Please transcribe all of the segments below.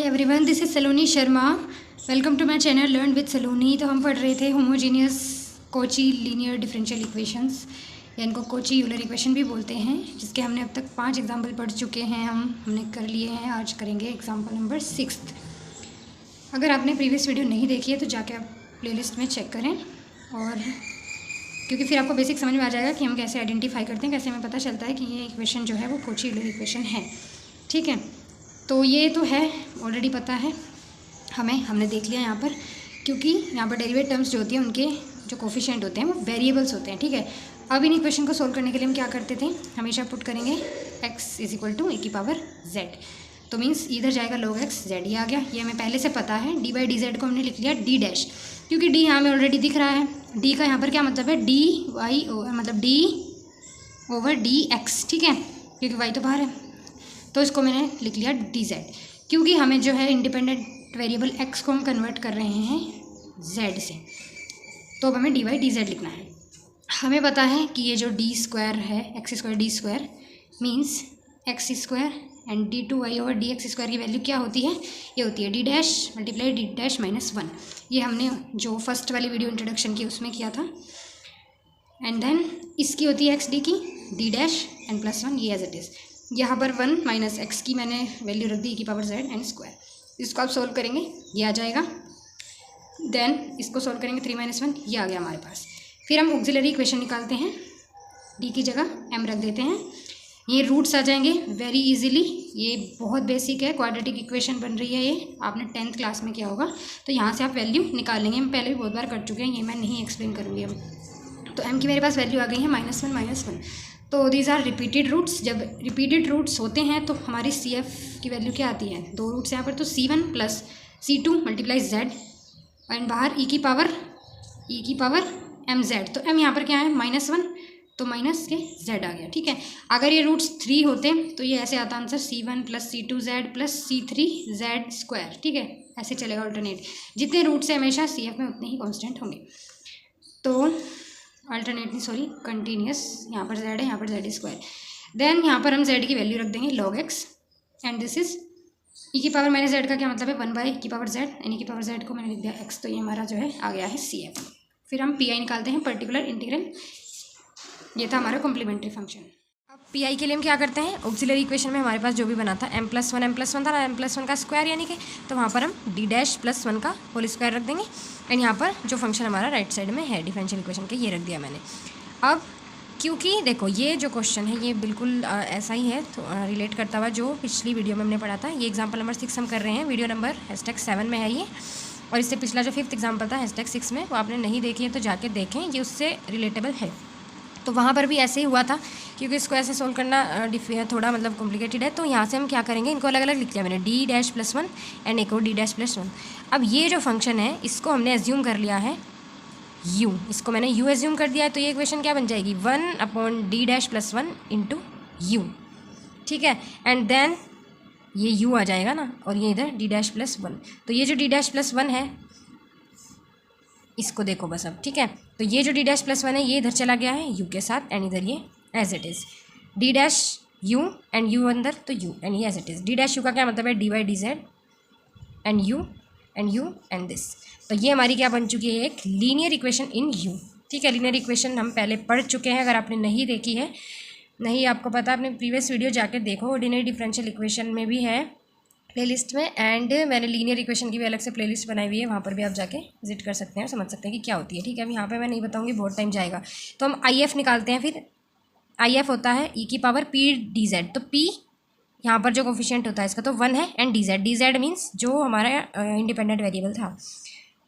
Everyone, this is Saloni Sharma. Welcome to my channel learn with Saloni. तो हम पढ़ रहे थे homogeneous Cauchy linear differential equations, या इनको कोची यूलर इक्वेशन भी बोलते हैं, जिसके हमने अब तक 5 एग्जाम्पल पढ़ चुके हैं। हमने कर लिए हैं। आज करेंगे एग्जाम्पल नंबर 6। अगर आपने प्रीवियस वीडियो नहीं देखी है तो जाके आप प्लेलिस्ट में चेक करें, और क्योंकि फिर आपको बेसिक समझ में आ जाएगा कि हम कैसे आइडेंटिफाई करते हैं, कैसे हमें पता चलता है कि ये इक्वेशन जो है वो कोची यूलर इक्वेशन है। ठीक है, तो ये तो है, ऑलरेडी पता है हमने देख लिया यहाँ पर, क्योंकि यहाँ पर डेरिवेटिव टर्म्स जो होती हैं उनके जो कोफिशिएंट होते हैं वो वेरिएबल्स होते हैं। ठीक है, अब इन इक्वेशन को सोल्व करने के लिए हम क्या करते थे, हमेशा पुट करेंगे x = e⁻z। तो मीन्स इधर जाएगा log x z, ये आ गया, ये हमें पहले से पता है। d/dz को हमने लिख लिया d डैश, क्योंकि d यहाँ में ऑलरेडी दिख रहा है। d का यहाँ पर क्या मतलब है, dy मतलब d/dx। ठीक है, क्योंकि y तो बाहर है, तो इसको मैंने लिख लिया dz, क्योंकि हमें जो है इंडिपेंडेंट वेरिएबल x को हम कन्वर्ट कर रहे हैं z से, तो अब हमें dy/dz लिखना है। हमें पता है कि ये जो d² है, x² d² means x² and d2y/dx² की वैल्यू क्या होती है, ये होती है d dash multiply d dash -1। ये हमने जो फर्स्ट वाली वीडियो इंट्रोडक्शन की उसमें किया था। एंड देन इसकी होती है x d की d डैश एंड +1, ये एज इट इज़। यहाँ पर 1 - x की मैंने वैल्यू रख दी e⁻z एंड स्क्वायर। इसको आप सोल्व करेंगे, ये आ जाएगा। देन इसको सोल्व करेंगे 3 - 1, ये आ गया हमारे पास। फिर हम ऑक्सिलरी इक्वेशन निकालते हैं, d की जगह m रख देते हैं, ये रूट्स आ जाएंगे वेरी इजीली। ये बहुत बेसिक है, क्वाड्रेटिक इक्वेशन बन रही है, ये आपने 10th क्लास में किया होगा। तो यहाँ से आप वैल्यू निकाल लेंगे, हम पहले भी बहुत बार कर चुके हैं, ये मैं नहीं एक्सप्लेन करूँगी अब। तो m की मेरे पास वैल्यू आ गई है -1 -1। तो दीज आर रिपीटेड रूट्स। जब रिपीटेड रूट्स होते हैं तो हमारी CF की वैल्यू क्या आती है, 2 रूट्स यहाँ पर, तो C1 + C2 × Z एंड बाहर e⁻mz। तो m यहाँ पर क्या है, -1, तो माइनस के z आ गया। ठीक है, अगर ये रूट्स 3 होते तो ये ऐसे आता आंसर C1 + C2z + C3z²। ठीक है, ऐसे चलेगा अल्टरनेट। जितने रूट्स हैं हमेशा CF में उतने ही कॉन्स्टेंट होंगे। तो अल्टरनेटली कंटिन्यूस, यहाँ पर z है, यहाँ पर z²। देन यहाँ पर हम z की वैल्यू रख देंगे log x, and this is e⁻z का क्या मतलब है, 1/e⁻z, यानी e⁻z को मैंने लिख दिया x। तो ये हमारा जो है आ गया है CF। फिर हम PI निकालते हैं, पर्टिकुलर इंटीग्रल। ये था हमारा कॉम्प्लीमेंट्री फंक्शन। अब PI के लिए हम क्या करते हैं, ऑक्सिलरी इक्वेशन में हमारे पास जो भी बना था m+1 था, m+1 का स्क्वायर यानी कि, तो वहाँ पर हम d डैश +1 का होल स्क्वायर रख देंगे। एंड यहाँ पर जो फंक्शन हमारा राइट साइड में है डिफरेंशियल इक्वेशन के, ये रख दिया मैंने। अब क्योंकि देखो ये जो क्वेश्चन है ये बिल्कुल ऐसा ही है, तो रिलेट करता हुआ जो पिछली वीडियो में हमने पढ़ा था। ये एग्जाम्पल नंबर 6 हम कर रहे हैं, वीडियो नंबर #7 में है ये, और इससे पिछला जो 5th एग्जाम्पल था #6 में, वो आपने नहीं देखी है तो जाके देखें, ये उससे रिलेटेबल है। तो वहाँ पर भी ऐसे ही हुआ था, क्योंकि इसको ऐसे सोल्व करना थोड़ा मतलब कॉम्प्लिकेटेड है। तो यहाँ से हम क्या करेंगे, इनको अलग अलग लिख लिया मैंने, d डैश +1 एंड एक और d डैश +1। अब ये जो फंक्शन है इसको हमने एज्यूम कर लिया है u, इसको मैंने u एज्यूम कर दिया है। तो ये इक्वेशन क्या बन जाएगी, 1/d डैश +1 × u। ठीक है, एंड देन ये u आ जाएगा ना, और ये इधर d डैश +1। तो ये जो d डैश +1 है इसको देखो बस अब। ठीक है, तो ये जो d डैश +1 है ये इधर चला गया है u के साथ, एंड इधर ये as it is d dash u and u अंदर, तो u एंड ये as it is. d dash u का क्या मतलब है, dy/dz and u and this. तो ये हमारी क्या बन चुकी है, एक लीनियर इक्वेशन इन u। ठीक है, लीनियर इक्वेशन हम पहले पढ़ चुके हैं, अगर आपने नहीं देखी है, नहीं आपको पता, आपने प्रीवियस वीडियो जाके देखो, ऑर्डिनरी डिफरेंशियल इक्वेशन में भी है प्लेलिस्ट में, एंड मैंने लीनियर इक्वेशन की भी अलग से प्लेलिस्ट बनाई हुई है, वहाँ पर भी आप जाके विजिट कर सकते हैं, समझ सकते हैं कि क्या होती है। ठीक है, अब यहाँ पे मैं नहीं बताऊँगी, बहुत टाइम जाएगा। तो हम IF निकालते हैं। फिर IF होता है e⁻p/dz। तो p यहाँ पर जो कोफिशिएंट होता है इसका तो 1 है, एंड dz मीन्स जो हमारा इंडिपेंडेंट वेरिएबल था,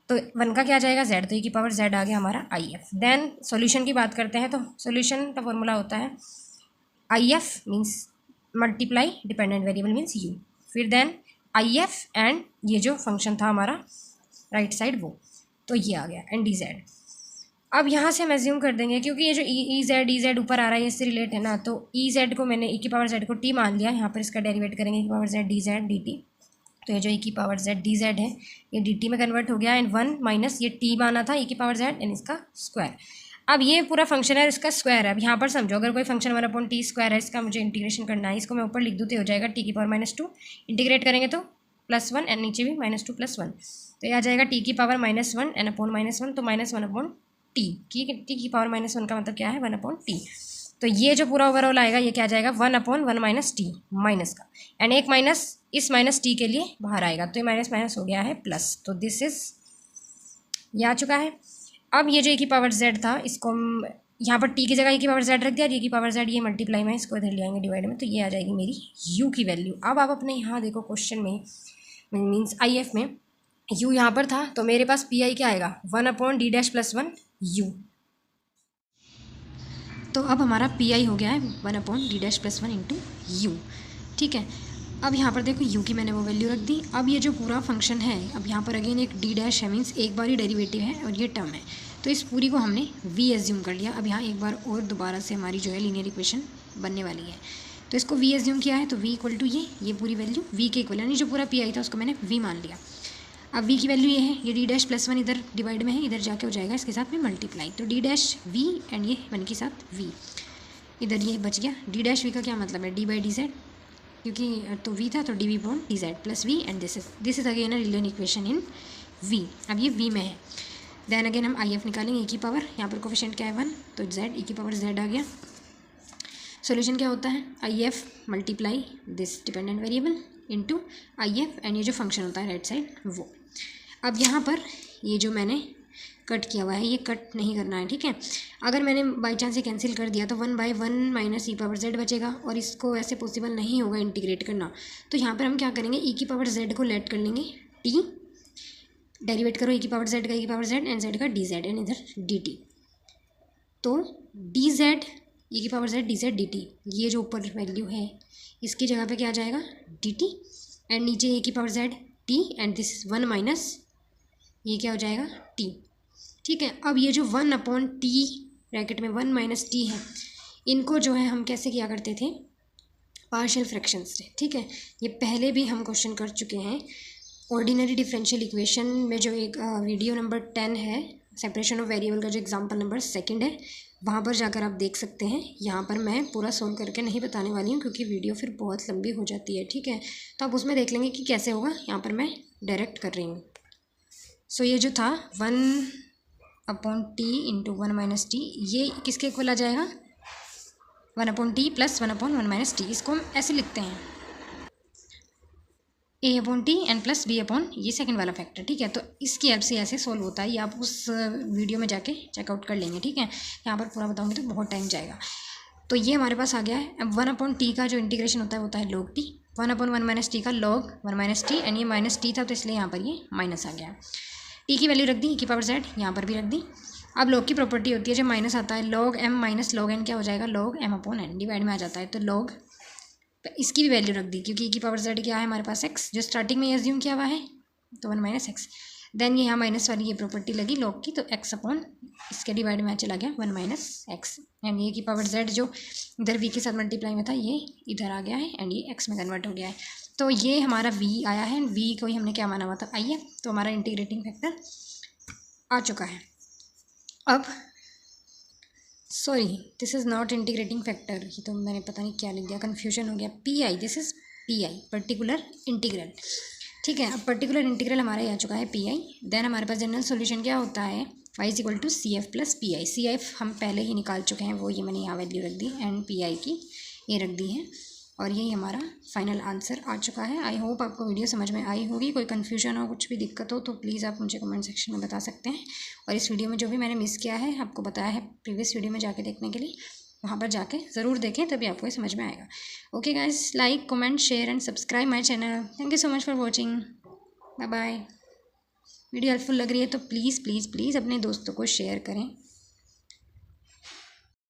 तो 1 का क्या आ जाएगा z, तो e⁻z आ गया हमारा IF। देन सॉल्यूशन की बात करते हैं, तो सॉल्यूशन का फॉर्मूला होता है IF means multiply dependent variable means u। फिर देन IF एंड ये जो फंक्शन था हमारा राइट साइड वो, तो ये आ गया, एंड dz। अब यहाँ से हम एज्यूम कर देंगे, क्योंकि ये जो EZ ऊपर आ रहा है इससे रिलेट है ना, तो EZ को मैंने e⁻z को t मान लिया। यहाँ पर इसका डेरिवेट करेंगे e⁻z dz dt। तो ये जो e⁻z dz है ये dt में कन्वर्ट हो गया, एंड 1 - ये t माना था e⁻z एंड इसका स्क्वायर। अब ये पूरा फंक्शन है, इसका स्क्वायर है। अब यहाँ पर समझो, अगर कोई फंक्शन 1/t² है, इसका मुझे इंटीग्रेशन करना है, इसको मैं ऊपर लिख दूँ तो हो जाएगा t⁻⁻2। इंटीग्रेट करेंगे तो +1 एंड नीचे भी -2 +1, तो ये आ जाएगा t की पावर -1 एन अपॉन -1, तो -1 अपॉन टी, ठीक है। टी की पावर -1 का मतलब क्या है 1 अपॉन टी, तो ये जो पूरा ओवरऑल आएगा ये क्या आ जाएगा 1 अपॉन 1 माइनस टी माइनस का, एंड एक माइनस इस माइनस टी के लिए बाहर आएगा, तो ये माइनस माइनस हो गया है प्लस, तो दिस इज ये आ चुका है। अब ये जो e की पावर z था इसको यहाँ पर t की जगह e की पावर z रख दिया, e की पावर z ये मल्टीप्लाई में इसको इधर ले आएंगे डिवाइड में, तो ये आ जाएगी मेरी u की वैल्यू। अब आप अपने यहाँ देखो क्वेश्चन में मीन्स IF में u यहाँ पर था, तो मेरे पास पी आई क्या आएगा 1 अपॉन d डैश +1 u, तो अब हमारा पी आई हो गया है 1 upon d dash +1 into you, ठीक है। अब यहाँ पर देखो u की मैंने वो वैल्यू रख दी। अब ये जो पूरा फंक्शन है, अब यहाँ पर अगेन एक d डैश है, मीन्स एक बार ही डेरिवेटिव है और ये टर्म है, तो इस पूरी को हमने v एज्यूम कर लिया। अब यहाँ एक बार और दोबारा से हमारी जो है लीनियर इक्वेशन बनने वाली है, तो इसको v एज्यूम किया है, तो v इक्वल टू ये पूरी वैल्यू v के इक्वल, यानी जो पूरा पी आई था उसको मैंने v मान लिया। अब v की वैल्यू ये है, ये d डैश +1 इधर डिवाइड में है, इधर जाके हो जाएगा इसके साथ में मल्टीप्लाई, तो d डैश v एंड ये 1 के साथ v, इधर ये बच गया। d डैश v का क्या मतलब है d बाई डी जेड, क्योंकि तो v था तो dv upon D Z plus v, and this is again a linear equation in v। अब ये v में है, देन अगेन हम IF निकालेंगे e की पावर, यहाँ पर कोफिशिएंट क्या है 1, तो z e की पावर z आ गया। सॉल्यूशन क्या होता है IF multiply this dependent variable into IF and ये जो फंक्शन होता है राइट साइड वो। अब यहाँ पर ये जो मैंने कट किया हुआ है ये कट नहीं करना है, ठीक है। अगर मैंने बाई चांस ये कैंसिल कर दिया तो 1/1 माइनस e पावर z बचेगा, और इसको ऐसे पॉसिबल नहीं होगा इंटीग्रेट करना, तो यहाँ पर हम क्या करेंगे e की पावर z को लेट कर लेंगे t, डेरिवेट करो e की पावर z का e की पावर z एंड z का dz एंड इधर dt, तो dz e की पावर z dz dt, ये जो ऊपर वैल्यू है इसकी जगह पे क्या आ जाएगा dt, एंड नीचे e की power z t and this 1 minus ये क्या हो जाएगा t, ठीक है। अब ये जो 1 अपॉन t ब्रैकेट में 1 माइनस t है, इनको जो है हम कैसे किया करते थे पार्शियल फ्रैक्शंस से, ठीक है। ये पहले भी हम क्वेश्चन कर चुके हैं ऑर्डिनरी डिफरेंशियल इक्वेशन में, जो एक वीडियो नंबर 10 है सेपरेशन ऑफ वेरिएबल का, जो एग्जांपल नंबर 2 है, वहाँ पर जाकर आप देख सकते हैं। यहाँ पर मैं पूरा सोल्व करके नहीं बताने वाली हूँ क्योंकि वीडियो फिर बहुत लंबी हो जाती है, ठीक है, तो आप उसमें देख लेंगे कि कैसे होगा। यहाँ पर मैं डायरेक्ट कर रही हूँ। सो ये जो था 1 upon T into 1 minus T, ये किसके इक्वल आ जाएगा 1 upon T plus 1 upon 1 minus T, इसको हम ऐसे लिखते हैं a upon T n plus b upon ये सेकंड वाला फैक्टर, ठीक है। तो इसकी हेल्प से ऐसे सोल्व होता है, ये आप उस वीडियो में जाके चेकआउट कर लेंगे, ठीक है। यहाँ पर पूरा बताऊँगी तो बहुत टाइम जाएगा। तो ये हमारे पास आ गया है। अब 1 अपॉन टी का जो इंटीग्रेशन होता है वो होता है log t, 1 upon 1 minus T का log 1 माइनस टी, एंड ये माइनस टी था तो इसलिए यहाँ पर ये माइनस आ गया। टी की वैल्यू रख दी e की पावर z, यहाँ पर भी रख दी। अब log की प्रॉपर्टी होती है जब माइनस आता है log m minus log n क्या हो जाएगा log m upon n, divide में आ जाता है, तो log इसकी भी वैल्यू रख दी क्योंकि e की पावर z क्या है हमारे पास x, जो स्टार्टिंग में एज्यूम किया हुआ है, तो 1 माइनस एक्स। देन यहाँ माइनस वाली ये प्रॉपर्टी लगी log की, तो x अपॉन इसके डिवाइड में चला गया 1 माइनस एक्स, एंड ये की पावर z जो इधर v के साथ मल्टीप्लाई में था ये इधर आ गया है एंड ये x में कन्वर्ट हो गया है। तो ये हमारा v आया है, v को ही हमने क्या माना हुआ था IF, तो हमारा इंटीग्रेटिंग फैक्टर आ चुका है। अब sorry this is not integrating factor, ये तो मैंने पता नहीं क्या लिख दिया, कन्फ्यूजन हो गया। PI, this is PI particular integral, ठीक है। अब पर्टिकुलर इंटीग्रल हमारा ये आ चुका है PI। देन हमारे पास जनरल सॉल्यूशन क्या होता है y is equal to CF plus PI। CF हम पहले ही निकाल चुके हैं, वो ये मैंने यहाँ वैल्यू रख दी, एंड PI की ये रख दी है, और यही हमारा फाइनल आंसर आ चुका है। आई होप आपको वीडियो समझ में आई होगी। कोई कन्फ्यूजन हो, कुछ भी दिक्कत हो तो प्लीज़ आप मुझे कमेंट सेक्शन में बता सकते हैं। और इस वीडियो में जो भी मैंने मिस किया है आपको बताया है प्रीवियस वीडियो में जाके देखने के लिए, वहाँ पर जाके ज़रूर देखें, तभी आपको ये समझ में आएगा। Okay guys, like comment share and subscribe my channel. Thank you so much for watching, bye bye. Video helpful लग रही है तो प्लीज़ प्लीज़ प्लीज़ अपने दोस्तों को शेयर करें।